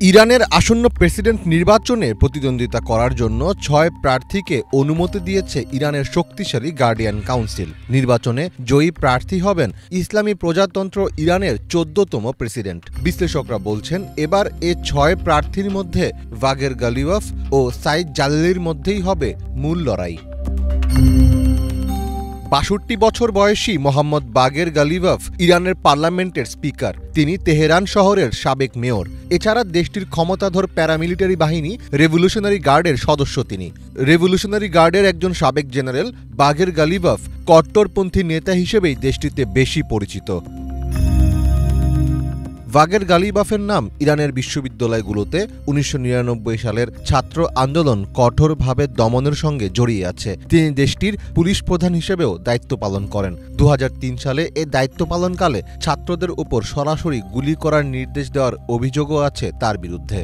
ইরানের আসন্ন প্রেসিডেন্ট নির্বাচনে প্রতিদ্বন্দ্বিতা করার জন্য ৬ প্রার্থীকে অনুমতি দিয়েছে ইরানের শক্তিশালী গার্ডিয়ান কাউন্সিল। নির্বাচনে জয়ী প্রার্থী হবেন ইসলামী প্রজাতন্ত্র ইরানের ১৪তম প্রেসিডেন্ট। বিশ্লেষকরা বলছেন, এবার এ ৬ প্রার্থীর মধ্যে বাগের গালিবাফ ও সাইদ জালিলির মধ্যেই হবে মূল লড়াই। ৬২ বছর বয়সী মোহাম্মদ বাগের গালিবাফ ইরানের পার্লামেন্টের স্পিকার। তিনি তেহরান শহরের সাবেক মেয়র। এছাড়া দেশটির ক্ষমতাধর প্যারামিলিটারি বাহিনী রেভলিউশনারি গার্ডের সদস্য তিনি। রেভলিউশনারি গার্ডের একজন সাবেক জেনারেল বাগের গালিবাফ কট্টরপন্থী নেতা হিসেবেই দেশটিতে বেশি পরিচিত। বাগের গালিবাফের নাম ইরানের বিশ্ববিদ্যালয়গুলোতে ১৯৯৯ সালের ছাত্র আন্দোলন কঠোরভাবে দমনের সঙ্গে জড়িয়ে আছে। তিনি দেশটির পুলিশ প্রধান হিসেবেও দায়িত্ব পালন করেন। ২০০৩ সালে এ দায়িত্ব পালনকালে ছাত্রদের উপর সরাসরি গুলি করার নির্দেশ দেওয়ার অভিযোগও আছে তার বিরুদ্ধে।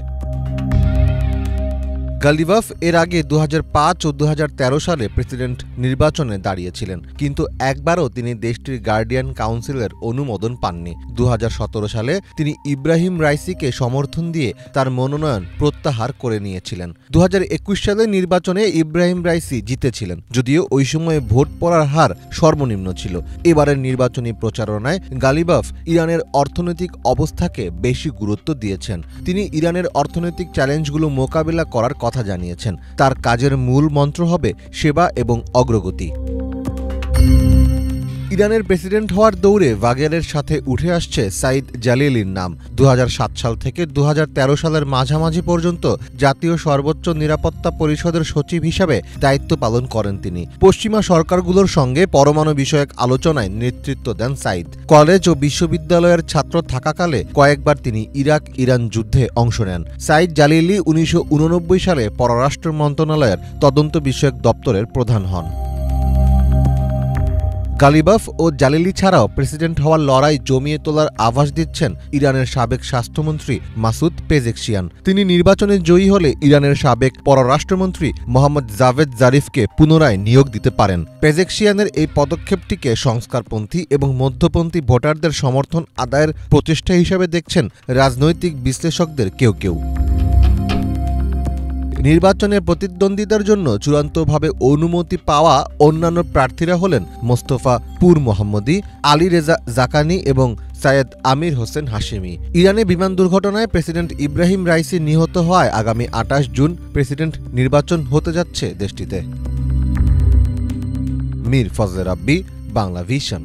গালিবাফ এর আগে ২০০৫ ও ২০১৩ সালে প্রেসিডেন্ট নির্বাচনে দাঁড়িয়েছিলেন, কিন্তু একবারও তিনি দেশটির গার্ডিয়ান কাউন্সিলের অনুমোদন পাননি। ২০১৭ সালে তিনি ইব্রাহিম রাইসিকে সমর্থন দিয়ে তার মনোনয়ন প্রত্যাহার করে নিয়েছিলেন। ২০২১ সালের নির্বাচনে ইব্রাহিম রাইসি জিতেছিলেন, যদিও ওই সময়ে ভোট পড়ার হার সর্বনিম্ন ছিল। এবারের নির্বাচনী প্রচারণায় গালিবাফ ইরানের অর্থনৈতিক অবস্থাকে বেশি গুরুত্ব দিয়েছেন। তিনি ইরানের অর্থনৈতিক চ্যালেঞ্জগুলো মোকাবিলা করার কথা জানিয়েছেন। তার কাজের মূল মন্ত্র হবে সেবা এবং অগ্রগতি। ইরানের প্রেসিডেন্ট হওয়ার দৌড়ে বাগেরের সাথে উঠে আসছে সাইদ জালিলির নাম। ২০০৭ সাল থেকে ২০১৩ সালের মাঝামাঝি পর্যন্ত জাতীয় সর্বোচ্চ নিরাপত্তা পরিষদের সচিব হিসাবে দায়িত্ব পালন করেন তিনি। পশ্চিমা সরকারগুলোর সঙ্গে পরমাণু বিষয়ক আলোচনায় নেতৃত্ব দেন সাইদ। কলেজ ও বিশ্ববিদ্যালয়ের ছাত্র থাকাকালে কয়েকবার তিনি ইরাক ইরান যুদ্ধে অংশ নেন। সাইদ জালিলি ১৯৮৯ সালে পররাষ্ট্র মন্ত্রণালয়ের তদন্ত বিষয়ক দপ্তরের প্রধান হন। গালিবাফ ও জালিলি ছাড়াও প্রেসিডেন্ট হওয়ার লড়াই জমিয়ে তোলার আভাস দিচ্ছেন ইরানের সাবেক স্বাস্থ্যমন্ত্রী মাসুদ পেজেকশিয়ান। তিনি নির্বাচনে জয়ী হলে ইরানের সাবেক পররাষ্ট্রমন্ত্রী মোহাম্মদ জাভেদ জারিফকে পুনরায় নিয়োগ দিতে পারেন। পেজেকশিয়ানের এই পদক্ষেপটিকে সংস্কারপন্থী এবং মধ্যপন্থী ভোটারদের সমর্থন আদায়ের প্রচেষ্টা হিসেবে দেখছেন রাজনৈতিক বিশ্লেষকদের কেউ কেউ। নির্বাচনে প্রতিদ্বন্দ্বিতার জন্য চূড়ান্তভাবে অনুমতি পাওয়া অন্যান্য প্রার্থীরা হলেন মোস্তফা পুর মোহাম্মদী, আলী রেজা জাকানি এবং সৈয়দ আমির হোসেন হাশেমি। ইরানে বিমান দুর্ঘটনায় প্রেসিডেন্ট ইব্রাহিম রাইসি নিহত হওয়ায় আগামী ২৮ জুন প্রেসিডেন্ট নির্বাচন হতে যাচ্ছে দেশটিতে। মীর ফজলে রাব্বি, বাংলা ভিশন।